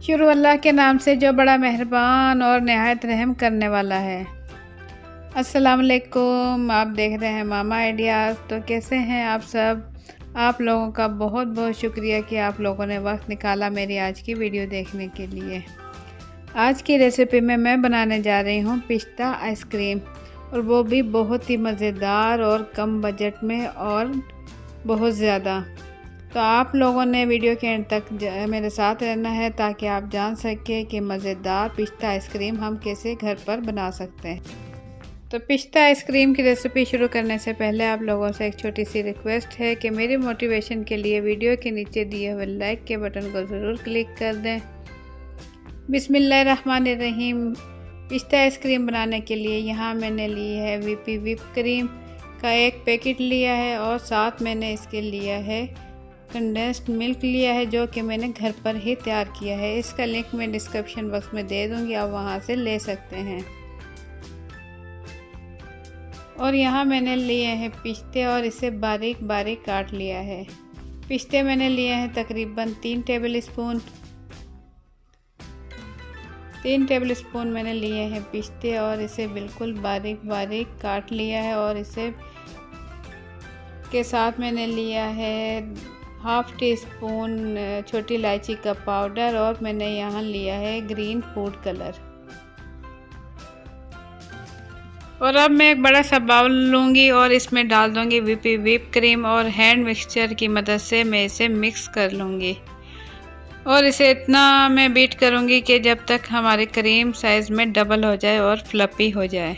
शुरू अल्लाह के नाम से जो बड़ा मेहरबान और नहायत रहम करने वाला है। अस्सलाम वालेकुम, आप देख रहे हैं मामा आइडियाज़। तो कैसे हैं आप सब? आप लोगों का बहुत बहुत शुक्रिया कि आप लोगों ने वक्त निकाला मेरी आज की वीडियो देखने के लिए। आज की रेसिपी में मैं बनाने जा रही हूँ पिस्ता आइसक्रीम, और वो भी बहुत ही मज़ेदार और कम बजट में और बहुत ज़्यादा। तो आप लोगों ने वीडियो के एंड तक मेरे साथ रहना है ताकि आप जान सकें कि मज़ेदार पिस्ता आइसक्रीम हम कैसे घर पर बना सकते हैं। तो पिस्ता आइसक्रीम की रेसिपी शुरू करने से पहले आप लोगों से एक छोटी सी रिक्वेस्ट है कि मेरी मोटिवेशन के लिए वीडियो के नीचे दिए हुए लाइक के बटन को ज़रूर क्लिक कर दें। बिस्मिल्लाहिर्रहमानिर्रहीम। पिस्ता आइसक्रीम बनाने के लिए यहाँ मैंने ली है वीपी व्हिप क्रीम का एक पैकेट लिया है, और साथ मैंने इसके लिया है कंडेंस्ड मिल्क लिया है, जो कि मैंने घर पर ही तैयार किया है। इसका लिंक मैं डिस्क्रिप्शन बॉक्स में दे दूंगी, आप वहां से ले सकते हैं। और यहाँ मैंने लिए हैं पिस्ते, और इसे बारीक बारीक काट लिया है। पिस्ते मैंने लिए हैं तकरीबन 3 टेबल स्पून मैंने लिए हैं पिस्ते, और इसे बिल्कुल बारीक बारीक काट लिया है। और इसे के साथ मैंने लिया है हाफ़ टी स्पून छोटी इलायची का पाउडर, और मैंने यहाँ लिया है ग्रीन फूड कलर। और अब मैं एक बड़ा सा बाउल लूँगी और इसमें डाल दूँगी वीपी व्हिप क्रीम, और हैंड मिक्सचर की मदद से मैं इसे मिक्स कर लूँगी। और इसे इतना मैं बीट करूँगी कि जब तक हमारी क्रीम साइज़ में डबल हो जाए और फ्लफ़ी हो जाए।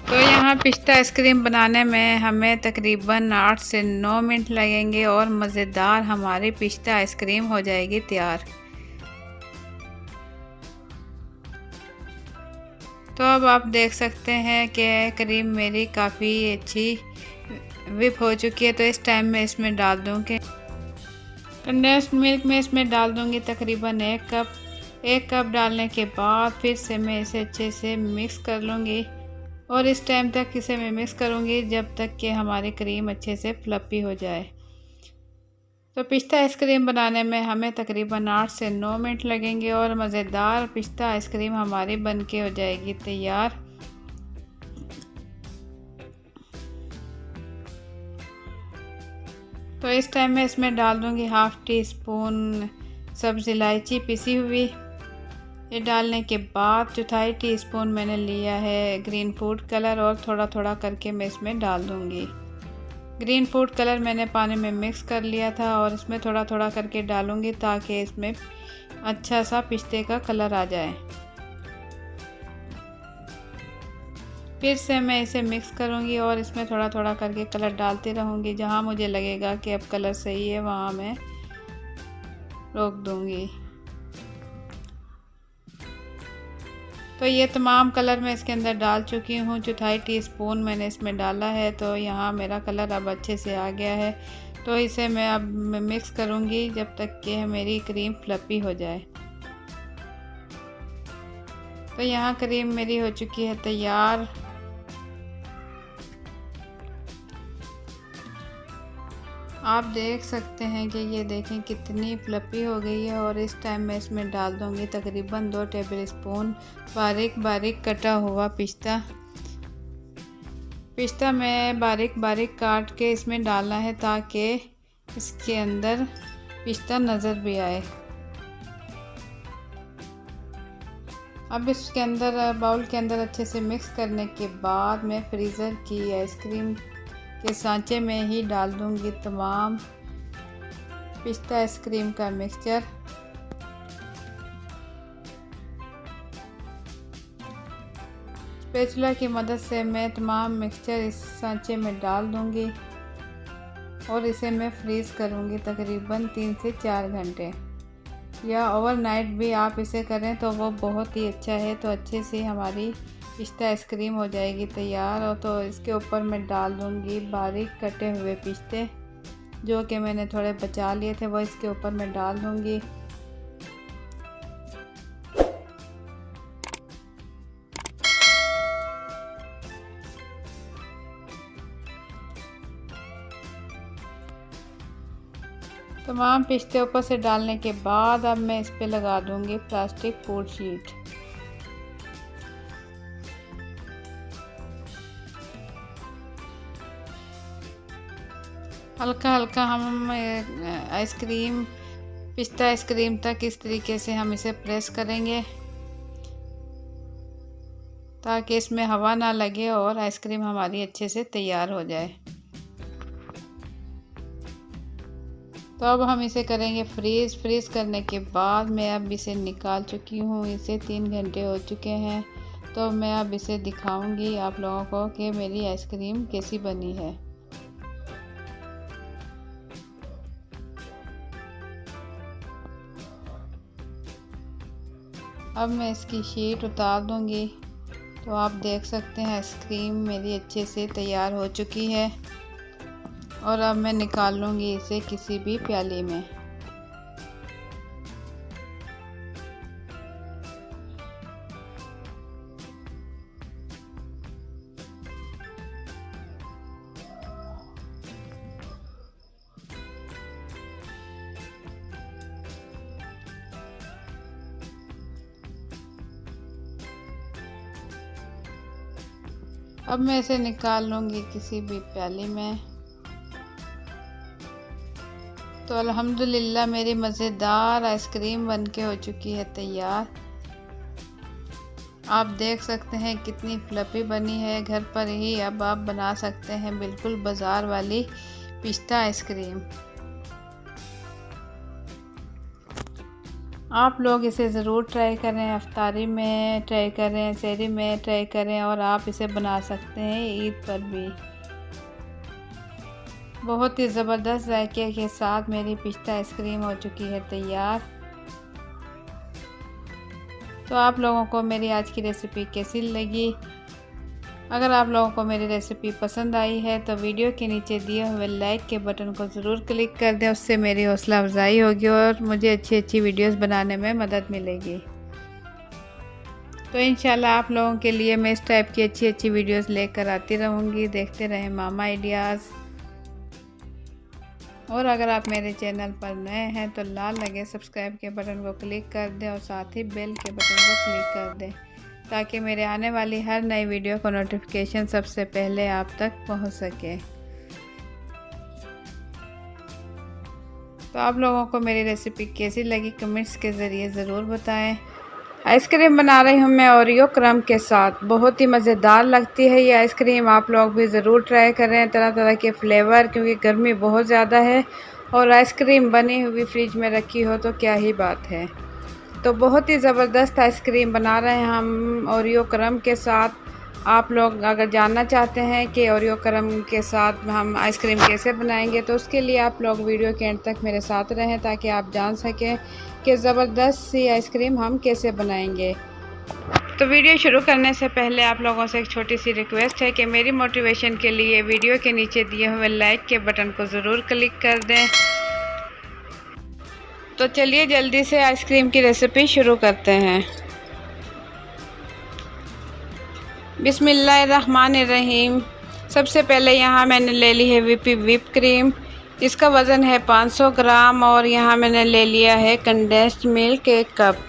तो यहाँ पिस्ता आइसक्रीम बनाने में हमें तकरीबन 8 से 9 मिनट लगेंगे, और मज़ेदार हमारी पिस्ता आइसक्रीम हो जाएगी तैयार। तो अब आप देख सकते हैं कि क्रीम मेरी काफ़ी अच्छी व्हिप हो चुकी है। तो इस टाइम में इसमें डाल दूँगी कंडेंस्ड मिल्क, में इसमें डाल दूँगी तकरीबन 1 कप। 1 कप डालने के बाद फिर से मैं इसे अच्छे से मिक्स कर लूँगी, और इस टाइम तक इसे मैं मिक्स करूँगी जब तक कि हमारी क्रीम अच्छे से फ्लफ़ी हो जाए। तो पिस्ता आइसक्रीम बनाने में हमें तकरीबन 8 से 9 मिनट लगेंगे, और मज़ेदार पिस्ता आइसक्रीम हमारी बनके हो जाएगी तैयार। तो इस टाइम में इसमें डाल दूँगी हाफ़ टी स्पून सब्ज़ इलायची पिसी हुई। ये डालने के बाद 1/4 टीस्पून मैंने लिया है ग्रीन फूड कलर, और थोड़ा थोड़ा करके मैं इसमें डाल दूँगी। ग्रीन फूड कलर मैंने पानी में मिक्स कर लिया था, और इसमें थोड़ा थोड़ा करके डालूँगी ताकि इसमें अच्छा सा पिस्ते का कलर आ जाए। फिर से मैं इसे मिक्स करूँगी, और इसमें थोड़ा थोड़ा करके कलर डालती रहूँगी। जहाँ मुझे लगेगा कि अब कलर सही है वहाँ मैं रोक दूँगी। तो ये तमाम कलर मैं इसके अंदर डाल चुकी हूँ। 1/4 टीस्पून मैंने इसमें डाला है। तो यहाँ मेरा कलर अब अच्छे से आ गया है। तो इसे मैं अब मिक्स करूँगी जब तक कि मेरी क्रीम फ्लफ़ी हो जाए। तो यहाँ क्रीम मेरी हो चुकी है तैयार। आप देख सकते हैं कि ये देखें कितनी फ्लफ़ी हो गई है। और इस टाइम मैं इसमें डाल दूँगी तकरीबन 2 टेबल स्पून बारीक बारीक कटा हुआ पिस्ता। मैं बारीक बारीक काट के इसमें डालना है ताकि इसके अंदर पिस्ता नज़र भी आए। अब इसके अंदर बाउल के अंदर अच्छे से मिक्स करने के बाद मैं फ्रीज़र की आइसक्रीम के सांचे में ही डाल दूँगी तमाम पिस्ता आइसक्रीम का मिक्सचर। स्पैचुला की मदद से मैं तमाम मिक्सचर इस सांचे में डाल दूँगी, और इसे मैं फ्रीज़ करूँगी तकरीबन 3 से 4 घंटे, या ओवरनाइट भी आप इसे करें तो वो बहुत ही अच्छा है। तो अच्छे से हमारी पिस्ता आइसक्रीम हो जाएगी तैयार। और तो इसके ऊपर मैं डाल दूँगी बारीक कटे हुए पिस्ते, जो कि मैंने थोड़े बचा लिए थे, वो इसके ऊपर मैं डाल दूँगी। तमाम पिस्ते ऊपर से डालने के बाद अब मैं इस पे लगा दूंगी प्लास्टिक फूड शीट। हल्का हल्का हम आइसक्रीम पिस्ता आइसक्रीम तक इस तरीके से हम इसे प्रेस करेंगे ताकि इसमें हवा ना लगे और आइसक्रीम हमारी अच्छे से तैयार हो जाए। तो अब हम इसे करेंगे फ्रीज़ करने के बाद मैं अब इसे निकाल चुकी हूँ। इसे 3 घंटे हो चुके हैं। तो मैं अब इसे दिखाऊंगी आप लोगों को कि मेरी आइसक्रीम कैसी बनी है। अब मैं इसकी शीट उतार दूंगी। तो आप देख सकते हैं आइसक्रीम मेरी अच्छे से तैयार हो चुकी है और अब मैं निकाल लूँगी इसे किसी भी प्याली में। अब मैं इसे निकाल लूँगी किसी भी प्याली में। तो अल्हम्दुलिल्लाह मेरी मज़ेदार आइसक्रीम बनके हो चुकी है तैयार। आप देख सकते हैं कितनी फ्लफ़ी बनी है। घर पर ही अब आप बना सकते हैं बिल्कुल बाज़ार वाली पिस्ता आइसक्रीम। आप लोग इसे ज़रूर ट्राई करें, इफ्तारी में ट्राई करें, सहरी में ट्राई करें और आप इसे बना सकते हैं ईद पर भी। बहुत ही ज़बरदस्त जायके के साथ मेरी पिस्ता आइसक्रीम हो चुकी है तैयार। तो आप लोगों को मेरी आज की रेसिपी कैसी लगी? अगर आप लोगों को मेरी रेसिपी पसंद आई है तो वीडियो के नीचे दिए हुए लाइक के बटन को ज़रूर क्लिक कर दें। उससे मेरी हौसला अफजाई होगी और मुझे अच्छी वीडियोस बनाने में मदद मिलेगी। तो इंशाल्लाह आप लोगों के लिए मैं इस टाइप की अच्छी वीडियोस लेकर आती रहूँगी। देखते रहें मामा आइडियाज़। और अगर आप मेरे चैनल पर नए हैं तो लाल लगे सब्सक्राइब के बटन को क्लिक कर दें और साथ ही बेल के बटन को क्लिक कर दें ताकि मेरे आने वाली हर नई वीडियो का नोटिफिकेशन सबसे पहले आप तक पहुंच सके। तो आप लोगों को मेरी रेसिपी कैसी लगी कमेंट्स के ज़रिए ज़रूर बताएं। आइसक्रीम बना रही हूँ मैं ओरियो क्रम के साथ। बहुत ही मज़ेदार लगती है ये आइसक्रीम। आप लोग भी ज़रूर ट्राई करें तरह तरह के फ्लेवर, क्योंकि गर्मी बहुत ज़्यादा है और आइसक्रीम बनी हुई फ्रिज में रखी हो तो क्या ही बात है। तो बहुत ही ज़बरदस्त आइसक्रीम बना रहे हैं हम ओरियो क्रम के साथ। आप लोग अगर जानना चाहते हैं कि ओरियो क्रम के साथ हम आइसक्रीम कैसे बनाएंगे तो उसके लिए आप लोग वीडियो के एंड तक मेरे साथ रहें ताकि आप जान सकें कि ज़बरदस्त सी आइसक्रीम हम कैसे बनाएंगे। तो वीडियो शुरू करने से पहले आप लोगों से एक छोटी सी रिक्वेस्ट है कि मेरी मोटिवेशन के लिए वीडियो के नीचे दिए हुए लाइक के बटन को ज़रूर क्लिक कर दें। तो चलिए जल्दी से आइसक्रीम की रेसिपी शुरू करते हैं। बिस्मिल्लाहिर्रहमानिर्रहीम। सबसे पहले यहाँ मैंने ले ली है व्हिप क्रीम। इसका वज़न है 500 ग्राम और यहाँ मैंने ले लिया है condensed milk 1 cup.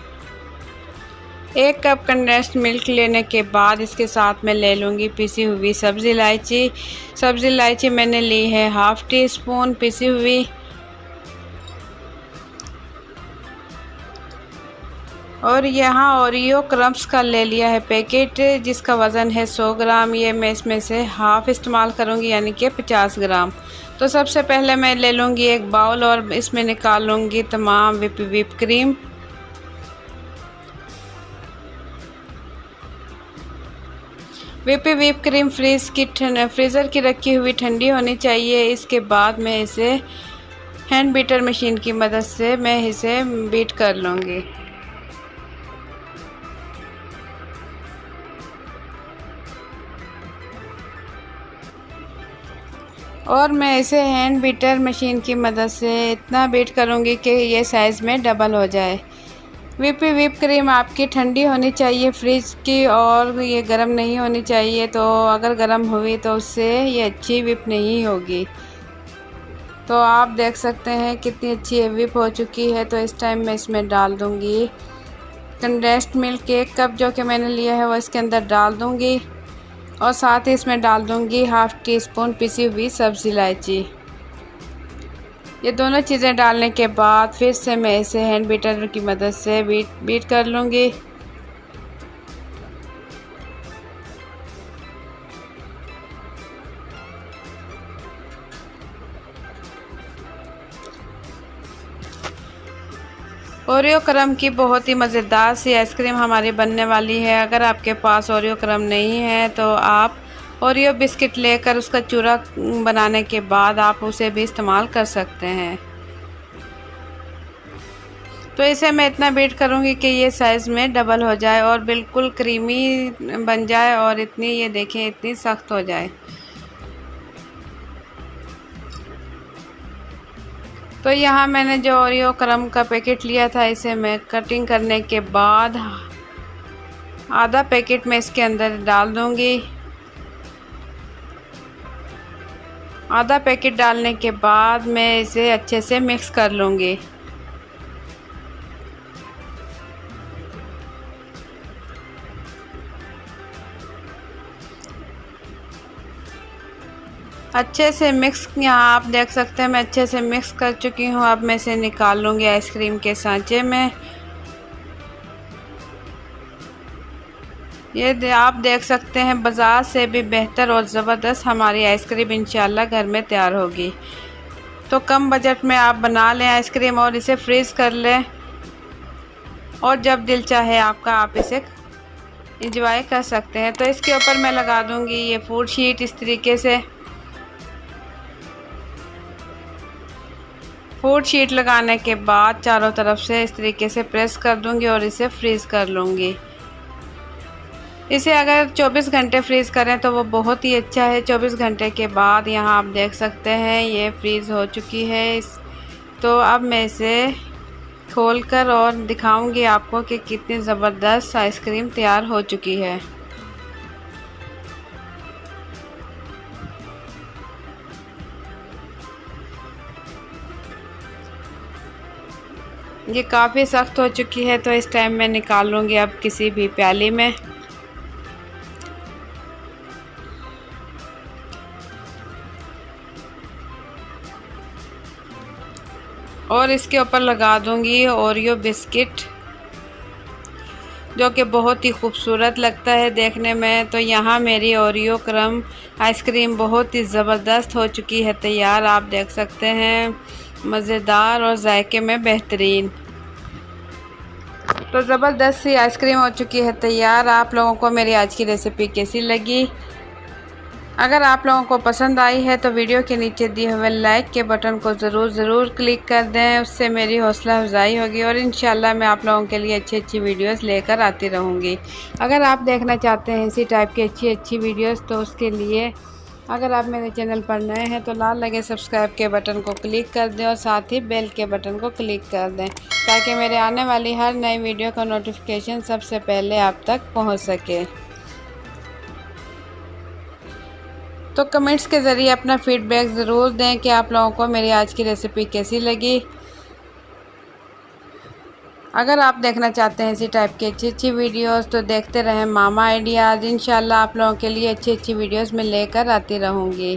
1 cup condensed milk लेने के बाद इसके साथ मैं ले लूँगी पिसी हुई सब्ज़ इलायची। सब्ज़ इलायची मैंने ली है ½ टी स्पून पिसी हुई। और यहाँ ओरियो क्रम्स का ले लिया है पैकेट जिसका वज़न है 100 ग्राम। ये मैं इसमें से हाफ़ इस्तेमाल करूँगी यानी कि 50 ग्राम। तो सबसे पहले मैं ले लूँगी एक बाउल और इसमें निकाल लूँगी तमाम whip cream. Whip cream freezer की रखी हुई ठंडी होनी चाहिए। इसके बाद मैं इसे हैंड बीटर मशीन की मदद से मैं इसे बीट कर लूँगी। और मैं इसे हैंड बीटर मशीन की मदद से इतना बीट करूँगी कि ये साइज़ में डबल हो जाए। व्हिप क्रीम आपकी ठंडी होनी चाहिए फ्रिज की और ये गर्म नहीं होनी चाहिए। तो अगर गर्म हुई तो उससे ये अच्छी व्हिप नहीं होगी। तो आप देख सकते हैं कितनी अच्छी व्हिप हो चुकी है। तो इस टाइम मैं इसमें डाल दूँगी कंडेंस्ड मिल्क। 1 कप जो कि मैंने लिया है वो इसके अंदर डाल दूँगी और साथ ही इसमें डाल दूँगी ½ टीस्पून पिसी हुई सब्ज़ इलायची। ये दोनों चीज़ें डालने के बाद फिर से मैं इसे हैंड बीटर की मदद से बीट कर लूँगी। ओरियो क्रम की बहुत ही मज़ेदार सी आइसक्रीम हमारी बनने वाली है। अगर आपके पास ओरियो क्रम नहीं है तो आप ओरियो बिस्किट लेकर उसका चूरा बनाने के बाद आप उसे भी इस्तेमाल कर सकते हैं। तो इसे मैं इतना बीट करूँगी कि ये साइज़ में डबल हो जाए और बिल्कुल क्रीमी बन जाए और इतनी, ये देखें, इतनी सख्त हो जाए। तो यहाँ मैंने जो ओरियो क्रम का पैकेट लिया था इसे मैं कटिंग करने के बाद आधा पैकेट में इसके अंदर डाल दूँगी। आधा पैकेट डालने के बाद मैं इसे अच्छे से मिक्स कर लूँगी। अच्छे से मिक्स, यहाँ आप देख सकते हैं मैं अच्छे से मिक्स कर चुकी हूँ। अब मैं इसे निकाल लूँगी आइसक्रीम के सांचे में। ये आप देख सकते हैं बाज़ार से भी बेहतर और ज़बरदस्त हमारी आइसक्रीम इंशाल्लाह घर में तैयार होगी। तो कम बजट में आप बना लें आइसक्रीम और इसे फ्रीज़ कर लें और जब दिल चाहे आपका आप इसे इंजॉय कर सकते हैं। तो इसके ऊपर मैं लगा दूँगी ये फूड शीट। इस तरीके से फूड शीट लगाने के बाद चारों तरफ से इस तरीके से प्रेस कर दूंगी और इसे फ्रीज़ कर लूँगी। इसे अगर 24 घंटे फ्रीज़ करें तो वो बहुत ही अच्छा है। 24 घंटे के बाद यहाँ आप देख सकते हैं ये फ्रीज़ हो चुकी है। तो अब मैं इसे खोलकर और दिखाऊंगी आपको कि कितनी ज़बरदस्त आइसक्रीम तैयार हो चुकी है। ये काफ़ी सख्त हो चुकी है। तो इस टाइम मैं निकाल लूँगी अब किसी भी प्याली में। और इसके ऊपर लगा दूँगी ओरियो बिस्किट, जो कि बहुत ही खूबसूरत लगता है देखने में। तो यहाँ मेरी ओरियो क्रम आइसक्रीम बहुत ही ज़बरदस्त हो चुकी है तैयार। आप देख सकते हैं मज़ेदार और जायके में बेहतरीन। तो ज़बरदस्त सी आइसक्रीम हो चुकी है तैयार। आप लोगों को मेरी आज की रेसिपी कैसी लगी? अगर आप लोगों को पसंद आई है तो वीडियो के नीचे दिए हुए लाइक के बटन को ज़रूर क्लिक कर दें। उससे मेरी हौसला अफजाई होगी और इंशाल्लाह मैं आप लोगों के लिए अच्छी वीडियोस लेकर आती रहूँगी। अगर आप देखना चाहते हैं इसी टाइप की अच्छी वीडियोस तो उसके लिए अगर आप मेरे चैनल पर नए हैं तो लाल लगे सब्सक्राइब के बटन को क्लिक कर दें और साथ ही बेल के बटन को क्लिक कर दें ताकि मेरे आने वाली हर नई वीडियो का नोटिफिकेशन सबसे पहले आप तक पहुँच सके। तो कमेंट्स के ज़रिए अपना फीडबैक ज़रूर दें कि आप लोगों को मेरी आज की रेसिपी कैसी लगी। अगर आप देखना चाहते हैं इसी टाइप की अच्छी वीडियोस तो देखते रहें मामा आइडियाज़। इंशाल्लाह आप लोगों के लिए अच्छी वीडियोस में लेकर आती रहूँगी।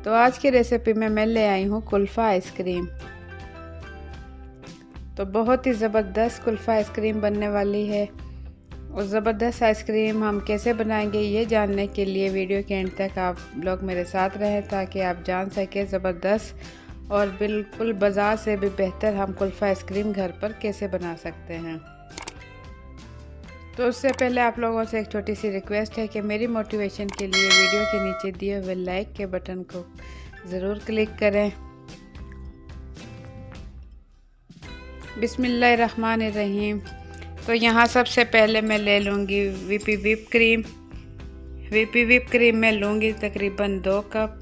तो आज की रेसिपी में मैं ले आई हूँ कुल्फ़ा आइसक्रीम। तो बहुत ही ज़बरदस्त कुल्फ़ा आइसक्रीम बनने वाली है। और ज़बरदस्त आइसक्रीम हम कैसे बनाएंगे ये जानने के लिए वीडियो के एंड तक आप लोग मेरे साथ रहें ताकि आप जान सकें ज़बरदस्त और बिल्कुल बाज़ार से भी बेहतर हम कुल्फ़ा आइसक्रीम घर पर कैसे बना सकते हैं। तो उससे पहले आप लोगों से एक छोटी सी रिक्वेस्ट है कि मेरी मोटिवेशन के लिए वीडियो के नीचे दिए हुए लाइक के बटन को ज़रूर क्लिक करें। बिस्मिल्लाहिर्रहमानिर्रहीम। तो यहाँ सबसे पहले मैं ले लूँगी VP whip cream. VP whip cream मैं लूँगी तकरीबन 2 कप।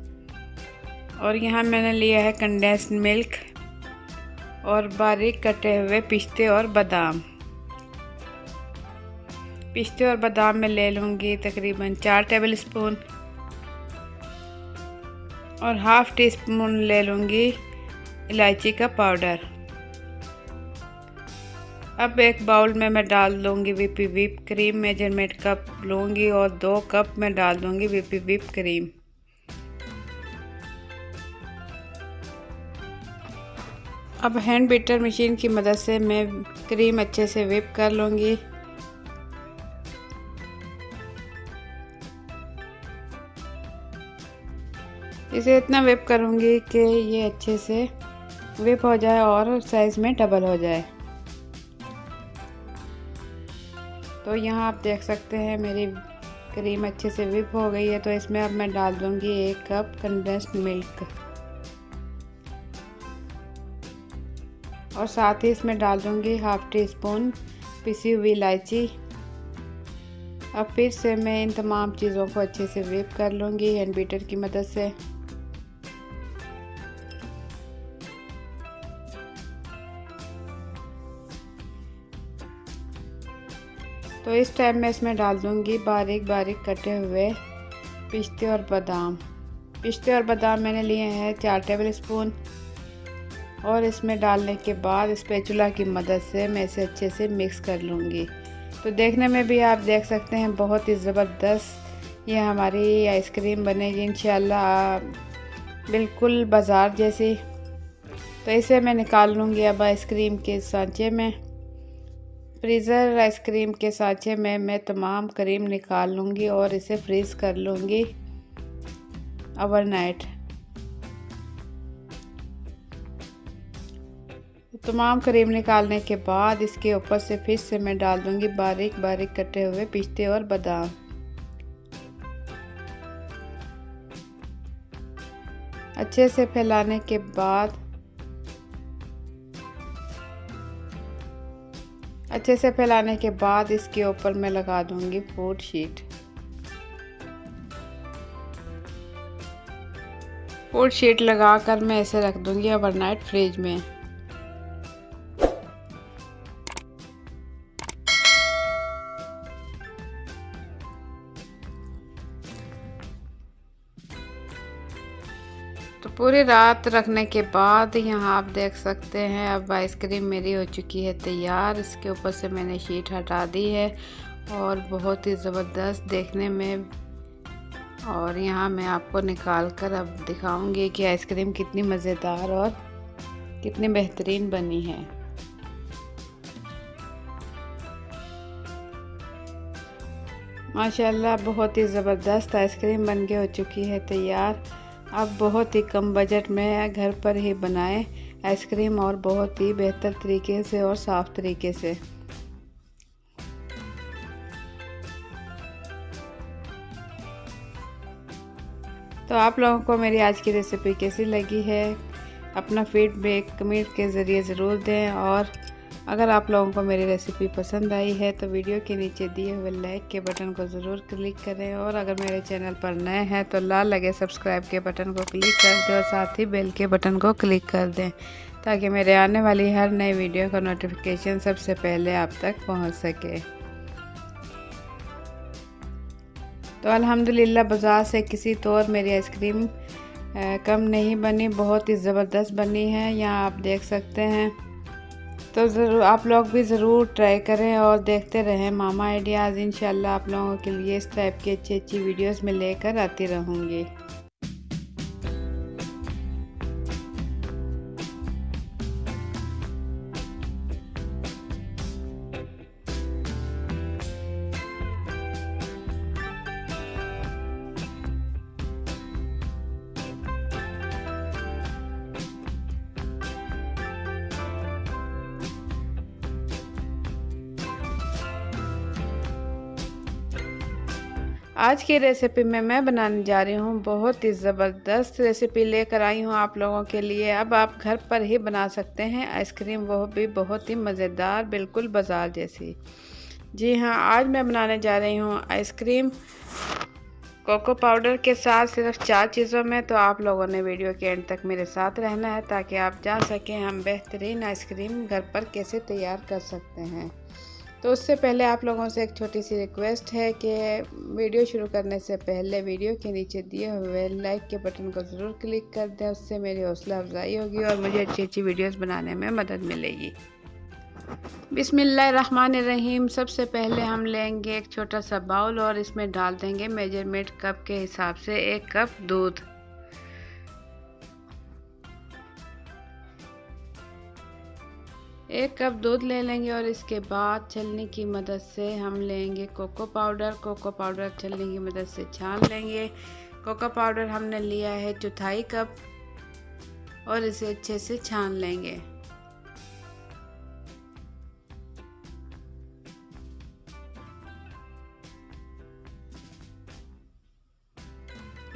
और यहाँ मैंने लिया है कंडेंस्ड मिल्क और बारीक कटे हुए पिस्ते और बादाम। पिस्ते और बादाम मैं ले लूँगी तकरीबन 4 टेबल स्पून। और हाफ़ टी स्पून ले लूँगी इलायची का पाउडर। अब एक बाउल में मैं डाल दूँगी व्हिप क्रीम। मेजरमेंट कप लूँगी और 2 कप मैं डाल दूँगी व्हिप क्रीम। अब हैंड बीटर मशीन की मदद से मैं क्रीम अच्छे से व्हिप कर लूँगी। इसे इतना व्हिप करूँगी कि ये अच्छे से व्हिप हो जाए और साइज़ में डबल हो जाए। तो यहाँ आप देख सकते हैं मेरी क्रीम अच्छे से व्हिप हो गई है। तो इसमें अब मैं डाल दूँगी 1 कप कंडेंस्ड मिल्क और साथ ही इसमें डाल दूँगी हाफ़ टी स्पून पिसी हुई इलायची। अब फिर से मैं इन तमाम चीज़ों को अच्छे से व्हिप कर लूँगी हैंड बीटर की मदद से। तो इस टाइम मैं इसमें डाल दूँगी बारीक बारीक कटे हुए पिस्ते और बादाम। पिस्ते और बादाम मैंने लिए हैं 4 टेबल स्पून और इसमें डालने के बाद स्पैचुला की मदद से मैं इसे अच्छे से मिक्स कर लूँगी। तो देखने में भी आप देख सकते हैं बहुत ही ज़बरदस्त ये हमारी आइसक्रीम बनेगी इंशाल्लाह, बिल्कुल बाज़ार जैसी। तो इसे मैं निकाल लूँगी अब आइसक्रीम के सांचे में। फ्रीज़र आइसक्रीम के सांचे में मैं तमाम क्रीम निकाल लूँगी और इसे फ्रीज़ कर लूँगी ओवरनाइट। तमाम क्रीम निकालने के बाद इसके ऊपर से फिर से मैं डाल दूँगी बारीक बारीक कटे हुए पिस्ते और बादाम। अच्छे से फैलाने के बाद इसके ऊपर मैं लगा दूँगी फूड शीट। फूड शीट लगाकर मैं इसे रख दूँगी ओवरनाइट फ्रिज में। तो पूरी रात रखने के बाद यहाँ आप देख सकते हैं अब आइसक्रीम मेरी हो चुकी है तैयार। इसके ऊपर से मैंने शीट हटा दी है और बहुत ही ज़बरदस्त देखने में। और यहाँ मैं आपको निकाल कर अब दिखाऊंगी कि आइसक्रीम कितनी मज़ेदार और कितनी बेहतरीन बनी है। माशाल्लाह बहुत ही ज़बरदस्त आइसक्रीम बन के हो चुकी है तैयार। अब बहुत ही कम बजट में घर पर ही बनाएं आइसक्रीम और बहुत ही बेहतर तरीके से और साफ़ तरीके से। तो आप लोगों को मेरी आज की रेसिपी कैसी लगी है अपना फीडबैक कमेंट के ज़रिए ज़रूर दें। और अगर आप लोगों को मेरी रेसिपी पसंद आई है तो वीडियो के नीचे दिए हुए लाइक के बटन को ज़रूर क्लिक करें। और अगर मेरे चैनल पर नए हैं तो लाल लगे सब्सक्राइब के बटन को क्लिक कर दें और साथ ही बेल के बटन को क्लिक कर दें ताकि मेरे आने वाली हर नई वीडियो का नोटिफिकेशन सबसे पहले आप तक पहुंच सके। तो अल्हम्दुलिल्लाह बाज़ार से किसी तौर मेरी आइसक्रीम कम नहीं बनी, बहुत ही ज़बरदस्त बनी है। यहाँ आप देख सकते हैं। तो ज़रूर आप लोग भी ज़रूर ट्राई करें और देखते रहें मामा आइडियाज़। इंशाल्लाह आप लोगों के लिए इस टाइप की अच्छी वीडियोस में लेकर आती रहूँगी। आज की रेसिपी में मैं बनाने जा रही हूँ बहुत ही ज़बरदस्त रेसिपी लेकर आई हूँ आप लोगों के लिए। अब आप घर पर ही बना सकते हैं आइसक्रीम, वो भी बहुत ही मज़ेदार, बिल्कुल बाज़ार जैसी। जी हाँ, आज मैं बनाने जा रही हूँ आइसक्रीम कोको पाउडर के साथ सिर्फ 4 चीज़ों में। तो आप लोगों ने वीडियो के एंड तक मेरे साथ रहना है ताकि आप जान सकें हम बेहतरीन आइसक्रीम घर पर कैसे तैयार कर सकते हैं। तो उससे पहले आप लोगों से एक छोटी सी रिक्वेस्ट है कि वीडियो शुरू करने से पहले वीडियो के नीचे दिए हुए लाइक के बटन को ज़रूर क्लिक कर दें। उससे मेरी हौसला अफजाई होगी और मुझे अच्छी अच्छी वीडियोस बनाने में मदद मिलेगी। बिस्मिल्लाहिर्रहमानिर्रहीम। सबसे पहले हम लेंगे एक छोटा सा बाउल और इसमें डाल देंगे मेजरमेंट कप के हिसाब से 1 कप दूध। एक कप दूध ले लेंगे और इसके बाद छलनी की मदद से हम लेंगे कोको पाउडर। कोको पाउडर छलनी की मदद से छान लेंगे। कोको पाउडर हमने लिया है 1/4 कप और इसे अच्छे से छान लेंगे।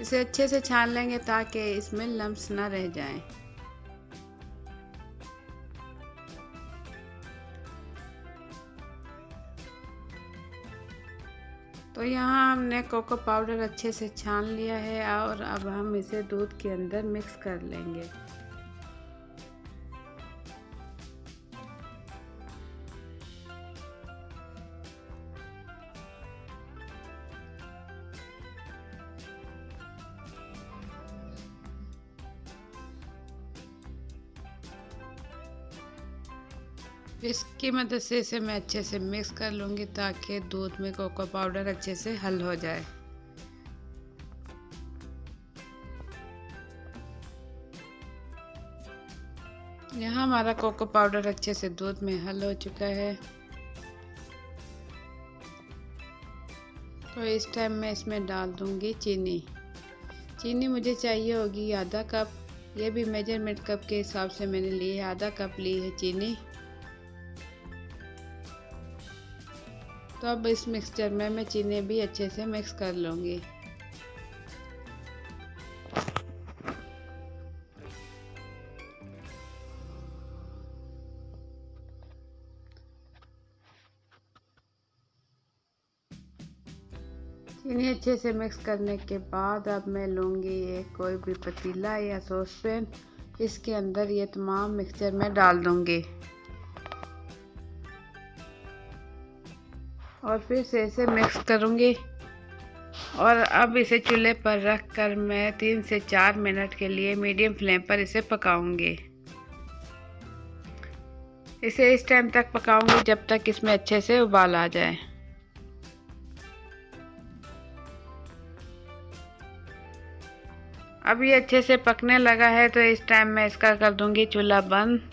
इसे अच्छे से छान लेंगे ताकि इसमें लम्स ना रह जाएं। तो यहाँ हमने कोको पाउडर अच्छे से छान लिया है और अब हम इसे दूध के अंदर मिक्स कर लेंगे। इसकी मदद से इसे मैं अच्छे से मिक्स कर लूँगी ताकि दूध में कोको पाउडर अच्छे से हल हो जाए। यहाँ हमारा कोको पाउडर अच्छे से दूध में हल हो चुका है। तो इस टाइम मैं इसमें डाल दूँगी चीनी। चीनी मुझे चाहिए होगी आधा कप। ये भी मेजरमेंट कप के हिसाब से मैंने ली है, आधा कप ली है चीनी। तो अब इस मिक्सचर में मैं चीनी भी अच्छे से मिक्स कर लूँगी। चीनी अच्छे से मिक्स करने के बाद अब मैं लूँगी एक कोई भी पतीला या सॉस पैन। इसके अंदर ये तमाम मिक्सचर मैं डाल दूँगी और फिर से इसे मिक्स करूँगी। और अब इसे चूल्हे पर रख कर मैं 3 से 4 मिनट के लिए मीडियम फ्लेम पर इसे पकाऊँगी। इसे इस टाइम तक पकाऊँगी जब तक इसमें अच्छे से उबाल आ जाए। अब ये अच्छे से पकने लगा है तो इस टाइम मैं इसका कर दूँगी चूल्हा बंद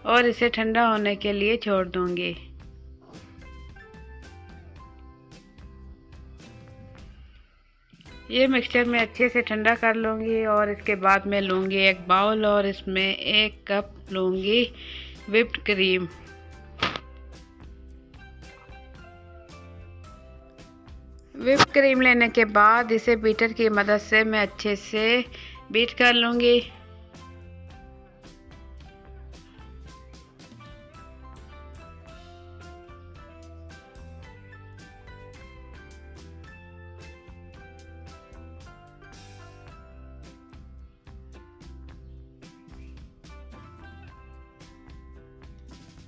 और इसे ठंडा होने के लिए छोड़ दूँगी। ये मिक्सचर मैं अच्छे से ठंडा कर लूँगी और इसके बाद मैं लूँगी एक बाउल और इसमें 1 कप लूँगी व्हिप्ड क्रीम। व्हिप्ड क्रीम लेने के बाद इसे बीटर की मदद से मैं अच्छे से बीट कर लूँगी।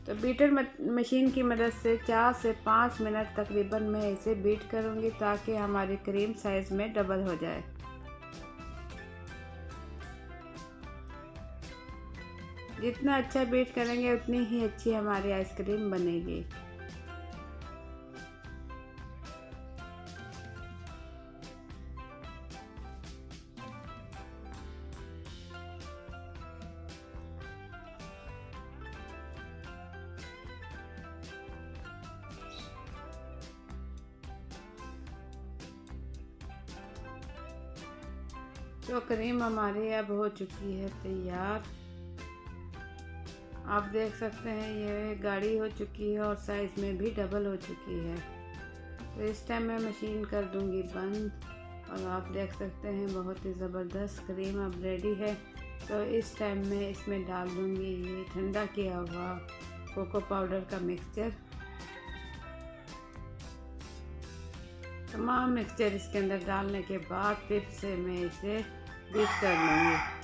तो बीटर मशीन की मदद से 4 से 5 मिनट तकरीबन मैं इसे बीट करूँगी ताकि हमारी क्रीम साइज़ में डबल हो जाए। जितना अच्छा बीट करेंगे उतनी ही अच्छी हमारी आइसक्रीम बनेगी। तो क्रीम हमारी अब हो चुकी है तैयार। आप देख सकते हैं ये गाढ़ी हो चुकी है और साइज़ में भी डबल हो चुकी है। तो इस टाइम मैं मशीन कर दूंगी बंद और आप देख सकते हैं बहुत ही ज़बरदस्त क्रीम अब रेडी है। तो इस टाइम मैं इसमें डाल दूंगी ये ठंडा किया हुआ कोको पाउडर का मिक्सचर। तमाम मिक्सचर इसके अंदर डालने के बाद फिर से मैं इसे बीट कर लूँगी।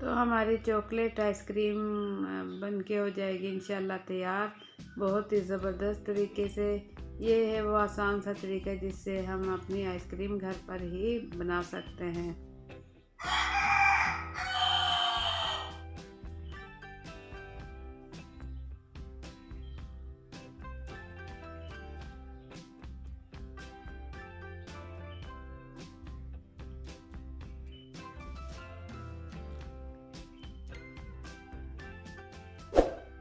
तो हमारी चॉकलेट आइसक्रीम बन के हो जाएगी इंशाल्लाह तैयार, बहुत ही ज़बरदस्त तरीके से। ये है वो आसान सा तरीका जिससे हम अपनी आइसक्रीम घर पर ही बना सकते हैं।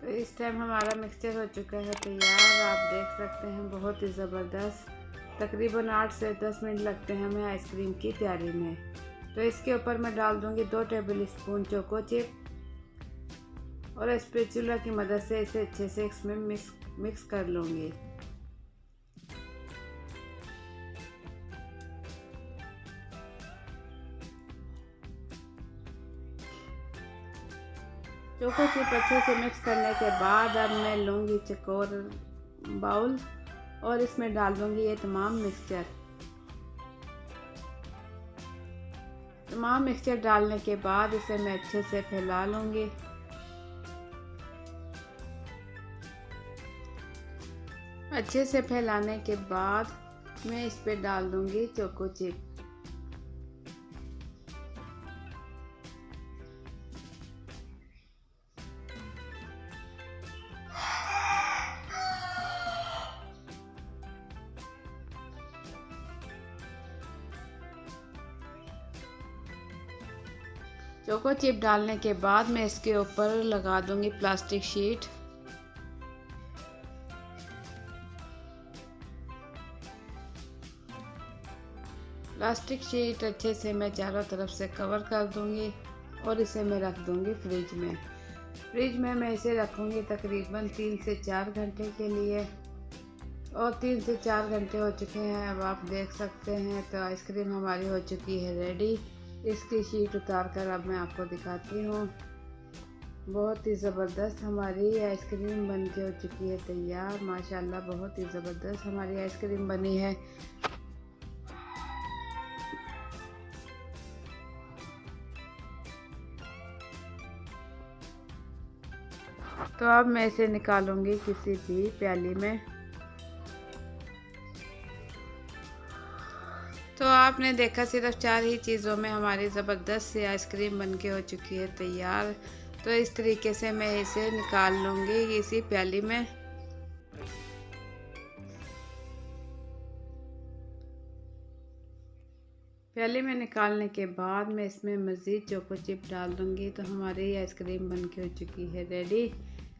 तो इस टाइम हमारा मिक्सचर हो चुका है तैयार, आप देख सकते हैं बहुत ही ज़बरदस्त। तकरीबन 8 से 10 मिनट लगते हैं हमें आइसक्रीम की तैयारी में। तो इसके ऊपर मैं डाल दूंगी 2 टेबल स्पून चोको चिप और स्पैचुला की मदद से इसे अच्छे से इसमें मिक्स कर लूँगी। चोको चिप अच्छे से मिक्स करने के बाद अब मैं लूँगी चकोर बाउल और इसमें डाल दूँगी ये तमाम मिक्सचर डालने के बाद इसे मैं अच्छे से फैला लूँगी। अच्छे से फैलाने के बाद मैं इस पे डाल दूँगी चोको चिप। चोको चिप डालने के बाद मैं इसके ऊपर लगा दूंगी प्लास्टिक शीट। प्लास्टिक शीट अच्छे से मैं चारों तरफ से कवर कर दूंगी और इसे मैं रख दूंगी फ्रिज में। फ्रिज में मैं इसे रखूंगी तकरीबन 3 से 4 घंटे के लिए। और 3 से 4 घंटे हो चुके हैं, अब आप देख सकते हैं। तो आइसक्रीम हमारी हो चुकी है रेडी। इसकी शीट उतार कर अब मैं आपको दिखाती हूँ। बहुत ही ज़बरदस्त हमारी आइसक्रीम बन के हो चुकी है तैयार। माशाल्लाह बहुत ही ज़बरदस्त हमारी आइसक्रीम बनी है। तो अब मैं इसे निकालूंगी किसी भी प्याली में। तो आपने देखा सिर्फ 4 ही चीज़ों में हमारी ज़बरदस्त सी आइसक्रीम बनके हो चुकी है तैयार। तो इस तरीके से मैं इसे निकाल लूँगी इसी प्याली में। प्याली में निकालने के बाद मैं इसमें मज़ीद चोको चिप डाल दूँगी। तो हमारी आइसक्रीम बनके हो चुकी है रेडी।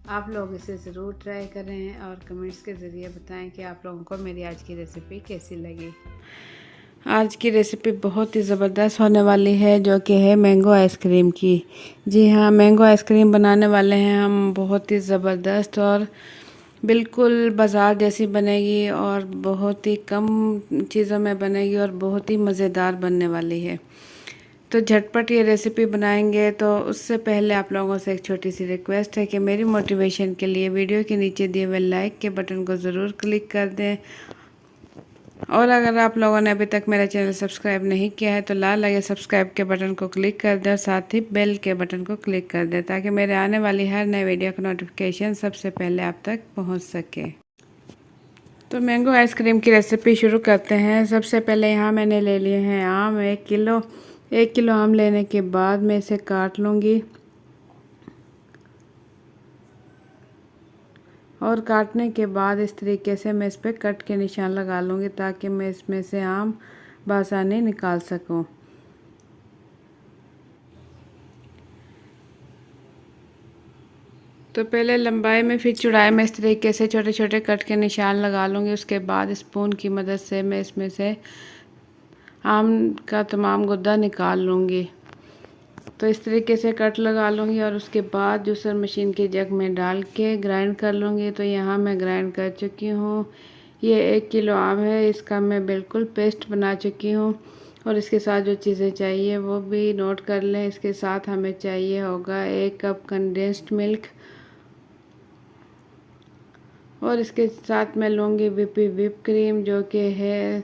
आप लोग इसे ज़रूर ट्राई करें और कमेंट्स के ज़रिए बताएं कि आप लोगों को मेरी आज की रेसिपी कैसी लगी। आज की रेसिपी बहुत ही ज़बरदस्त होने वाली है, जो कि है मैंगो आइसक्रीम की। जी हाँ, मैंगो आइसक्रीम बनाने वाले हैं हम, बहुत ही ज़बरदस्त और बिल्कुल बाज़ार जैसी बनेगी और बहुत ही कम चीज़ों में बनेगी और बहुत ही मज़ेदार बनने वाली है। तो झटपट ये रेसिपी बनाएंगे। तो उससे पहले आप लोगों से एक छोटी सी रिक्वेस्ट है कि मेरी मोटिवेशन के लिए वीडियो के नीचे दिए हुए लाइक के बटन को ज़रूर क्लिक कर दें। और अगर आप लोगों ने अभी तक मेरा चैनल सब्सक्राइब नहीं किया है तो लाल लगे सब्सक्राइब के बटन को क्लिक कर दें और साथ ही बेल के बटन को क्लिक कर दें, ताकि मेरे आने वाली हर नए वीडियो का नोटिफिकेशन सबसे पहले आप तक पहुंच सके। तो मैंगो आइसक्रीम की रेसिपी शुरू करते हैं। सबसे पहले यहाँ मैंने ले लिए हैं आम 1 किलो। 1 किलो आम लेने के बाद मैं इसे काट लूँगी और काटने के बाद इस तरीके से मैं इस पर कट के निशान लगा लूँगी, ताकि मैं इसमें से आम बआसानी निकाल सकूँ। तो पहले लंबाई में फिर चौड़ाई में इस तरीके से छोटे छोटे कट के निशान लगा लूँगी। उसके बाद स्पून की मदद से मैं इसमें से आम का तमाम गुद्दा निकाल लूँगी। तो इस तरीके से कट लगा लूँगी और उसके बाद जूसर मशीन के जग में डाल के ग्राइंड कर लूँगी। तो यहाँ मैं ग्राइंड कर चुकी हूँ। ये 1 किलो आम है, इसका मैं बिल्कुल पेस्ट बना चुकी हूँ। और इसके साथ जो चीज़ें चाहिए वो भी नोट कर लें। इसके साथ हमें चाहिए होगा 1 कप कंडेंस्ड मिल्क, और इसके साथ मैं लूँगी व्हिप क्रीम, जो कि है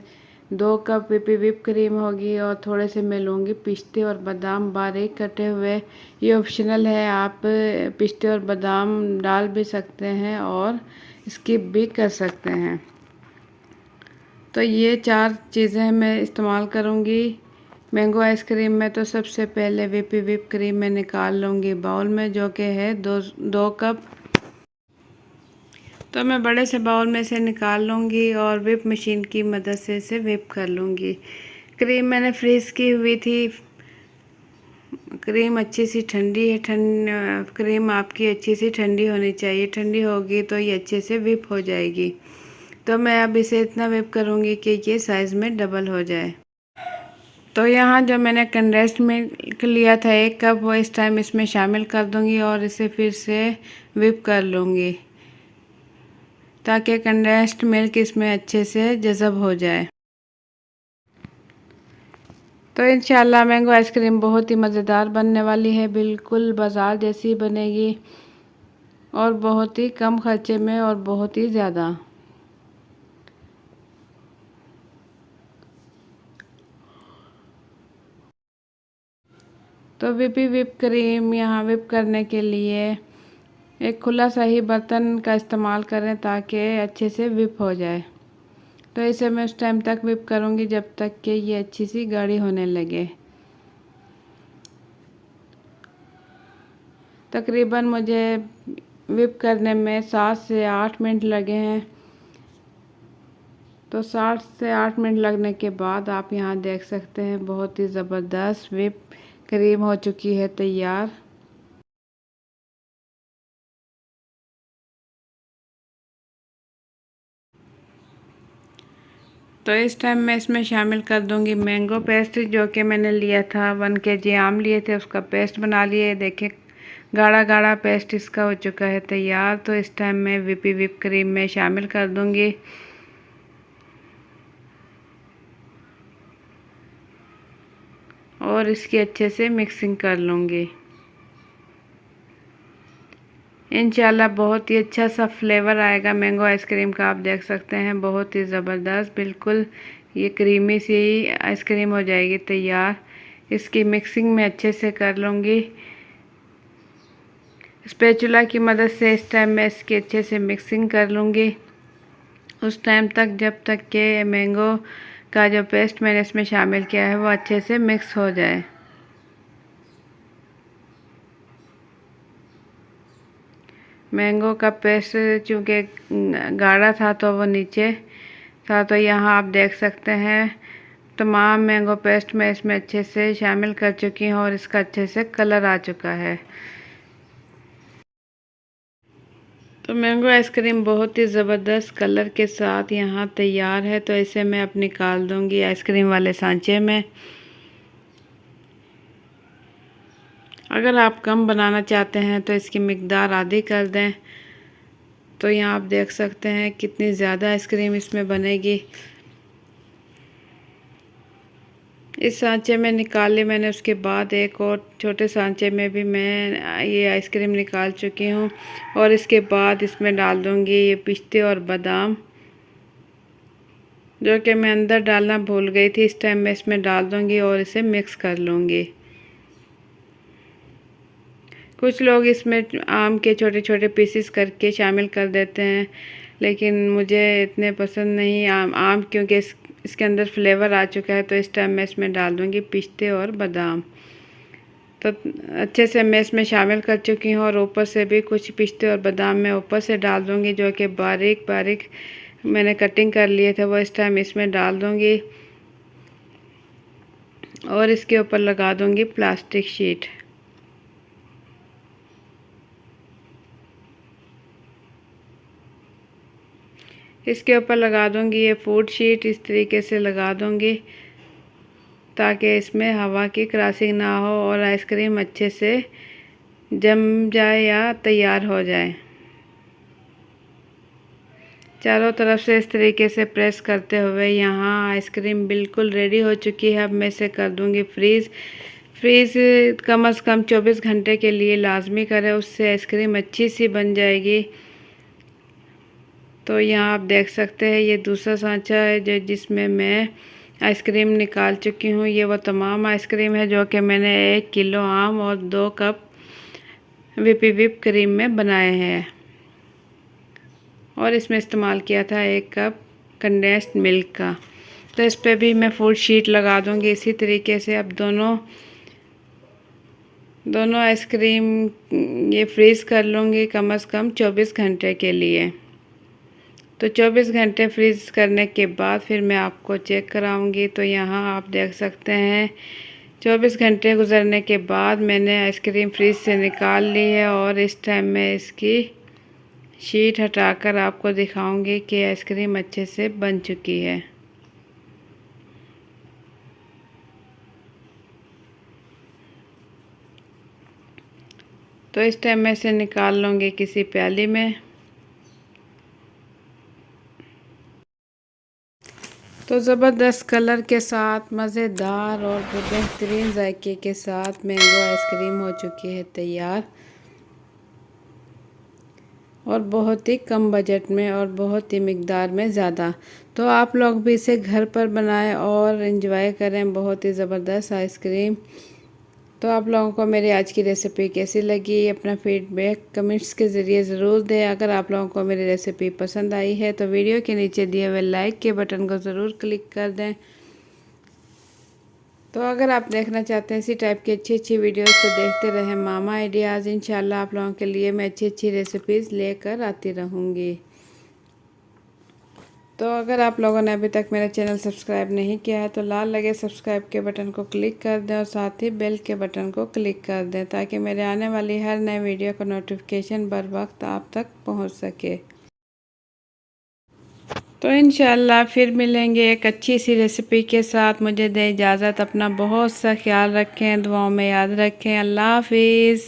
2 कप whip क्रीम होगी और थोड़े से मैं लूँगी पिस्ते और बादाम बारीक कटे हुए। ये ऑप्शनल है, आप पिस्ते और बादाम डाल भी सकते हैं और स्किप भी कर सकते हैं। तो ये 4 चीज़ें मैं इस्तेमाल करूँगी मैंगो आइसक्रीम में। तो सबसे पहले whip क्रीम मैं निकाल लूँगी बाउल में, जो कि है 2 कप। तो मैं बड़े से बाउल में से निकाल लूँगी और whip मशीन की मदद से इसे whip कर लूँगी। क्रीम मैंने फ्रीज़ की हुई थी। क्रीम अच्छी सी ठंडी है। क्रीम आपकी अच्छी सी ठंडी होनी चाहिए। ठंडी होगी तो ये अच्छे से whip हो जाएगी। तो मैं अब इसे इतना whip करूँगी कि ये साइज़ में डबल हो जाए। तो यहाँ जो मैंने कंडेंस्ड मिल्क लिया था 1 कप, वो इस टाइम इसमें शामिल कर दूँगी और इसे फिर से whip कर लूँगी ताकि कंडेंस्ड मिल्क इसमें अच्छे से जज़ब हो जाए। तो इंशाल्लाह मैंगो आइसक्रीम बहुत ही मज़ेदार बनने वाली है, बिल्कुल बाज़ार जैसी बनेगी और बहुत ही कम खर्चे में और बहुत ही ज़्यादा। तो whip क्रीम यहाँ whip करने के लिए एक खुला सा ही बर्तन का इस्तेमाल करें ताकि अच्छे से whip हो जाए। तो इसे मैं उस टाइम तक whip करूँगी जब तक कि ये अच्छी सी गाढ़ी होने लगे। तकरीबन मुझे whip करने में 7 से 8 मिनट लगे हैं। तो 7 से 8 मिनट लगने के बाद आप यहाँ देख सकते हैं बहुत ही ज़बरदस्त whip क्रीम हो चुकी है तैयार। तो इस टाइम मैं इसमें शामिल कर दूंगी मैंगो पेस्ट, जो कि मैंने लिया था 1 kg आम लिए थे, उसका पेस्ट बना लिए। देखिए गाढ़ा गाढ़ा पेस्ट इसका हो चुका है तैयार। तो इस टाइम मैं whip क्रीम में शामिल कर दूंगी और इसकी अच्छे से मिक्सिंग कर लूँगी। इंशाल्लाह बहुत ही अच्छा सा फ्लेवर आएगा मैंगो आइसक्रीम का। आप देख सकते हैं बहुत ही ज़बरदस्त, बिल्कुल ये क्रीमी सी आइसक्रीम हो जाएगी तैयार। इसकी मिक्सिंग मैं अच्छे से कर लूँगी स्पैचुला की मदद से। इस टाइम मैं इसकी अच्छे से मिक्सिंग कर लूँगी उस टाइम तक जब तक कि मैंगो का जो पेस्ट मैंने इसमें शामिल किया है वो अच्छे से मिक्स हो जाए। मैंगो का पेस्ट चूँकि गाढ़ा था तो वो नीचे था, तो यहाँ आप देख सकते हैं तमाम मैंगो पेस्ट मैं इसमें अच्छे से शामिल कर चुकी हूँ और इसका अच्छे से कलर आ चुका है। तो मैंगो आइसक्रीम बहुत ही ज़बरदस्त कलर के साथ यहाँ तैयार है। तो इसे मैं अब निकाल दूँगी आइसक्रीम वाले सांचे में। अगर आप कम बनाना चाहते हैं तो इसकी मिकदार आधी कर दें। तो यहाँ आप देख सकते हैं कितनी ज़्यादा आइसक्रीम इसमें बनेगी। इस सांचे में निकाल ली मैंने, उसके बाद एक और छोटे सांचे में भी मैं ये आइसक्रीम निकाल चुकी हूँ और इसके बाद इसमें डाल दूँगी ये पिस्ते और बादाम, जो कि मैं अंदर डालना भूल गई थी। इस टाइम मैं इसमें डाल दूँगी और इसे मिक्स कर लूँगी। कुछ लोग इसमें आम के छोटे छोटे पीसेस करके शामिल कर देते हैं, लेकिन मुझे इतने पसंद नहीं आम क्योंकि इसके अंदर फ्लेवर आ चुका है। तो इस टाइम मैं इसमें डाल दूँगी पिस्ते और बादाम। तो अच्छे से मैं इसमें शामिल कर चुकी हूँ और ऊपर से भी कुछ पिस्ते और बादाम मैं ऊपर से डाल दूँगी, जो कि बारीक बारीक मैंने कटिंग कर लिए थे, वो इस टाइम इसमें डाल दूँगी और इसके ऊपर लगा दूँगी प्लास्टिक शीट। इसके ऊपर लगा दूँगी ये फूड शीट, इस तरीके से लगा दूँगी ताकि इसमें हवा की क्रॉसिंग ना हो और आइसक्रीम अच्छे से जम जाए या तैयार हो जाए। चारों तरफ से इस तरीके से प्रेस करते हुए यहाँ आइसक्रीम बिल्कुल रेडी हो चुकी है। अब मैं इसे कर दूँगी फ्रीज़ कम से कम 24 घंटे के लिए लाजमी करें, उससे आइसक्रीम अच्छी सी बन जाएगी। तो यहाँ आप देख सकते हैं ये दूसरा सांचा है जो जिसमें मैं आइसक्रीम निकाल चुकी हूँ। ये वो तमाम आइसक्रीम है जो कि मैंने 1 किलो आम और 2 कप विप क्रीम में बनाए हैं, और इसमें इस्तेमाल किया था 1 कप कंडेंस्ड मिल्क का। तो इस पे भी मैं फूड शीट लगा दूँगी। इसी तरीके से अब दोनों आइसक्रीम ये फ्रीज़ कर लूँगी कम से कम 24 घंटे के लिए। तो 24 घंटे फ्रीज़ करने के बाद फिर मैं आपको चेक कराऊंगी। तो यहाँ आप देख सकते हैं 24 घंटे गुजरने के बाद मैंने आइसक्रीम फ्रीज से निकाल ली है, और इस टाइम मैं इसकी शीट हटाकर आपको दिखाऊंगी कि आइसक्रीम अच्छे से बन चुकी है। तो इस टाइम मैं इसे निकाल लूँगी किसी प्याली में। तो ज़बरदस्त कलर के साथ मज़ेदार और बेहतरीन जायके के साथ मैंगो आइसक्रीम हो चुकी है तैयार, और बहुत ही कम बजट में और बहुत ही मिकदार में ज़्यादा। तो आप लोग भी इसे घर पर बनाएं और इन्जॉय करें बहुत ही ज़बरदस्त आइसक्रीम। तो आप लोगों को मेरी आज की रेसिपी कैसी लगी, अपना फीडबैक कमेंट्स के ज़रिए ज़रूर दें। अगर आप लोगों को मेरी रेसिपी पसंद आई है तो वीडियो के नीचे दिए हुए लाइक के बटन को ज़रूर क्लिक कर दें। तो अगर आप देखना चाहते हैं इसी टाइप की अच्छी वीडियोस तो देखते रहें मामा आइडियाज़। इंशाल्लाह आप लोगों के लिए मैं अच्छी रेसिपीज़ लेकर आती रहूँगी। तो अगर आप लोगों ने अभी तक मेरा चैनल सब्सक्राइब नहीं किया है तो लाल लगे सब्सक्राइब के बटन को क्लिक कर दें, और साथ ही बेल के बटन को क्लिक कर दें ताकि मेरे आने वाली हर नए वीडियो का नोटिफिकेशन बर वक्त आप तक पहुंच सके। तो इंशाल्लाह फिर मिलेंगे एक अच्छी सी रेसिपी के साथ। मुझे दे इजाज़त, अपना बहुत सा ख्याल रखें, दुआओं में याद रखें। अल्लाह हाफिज़।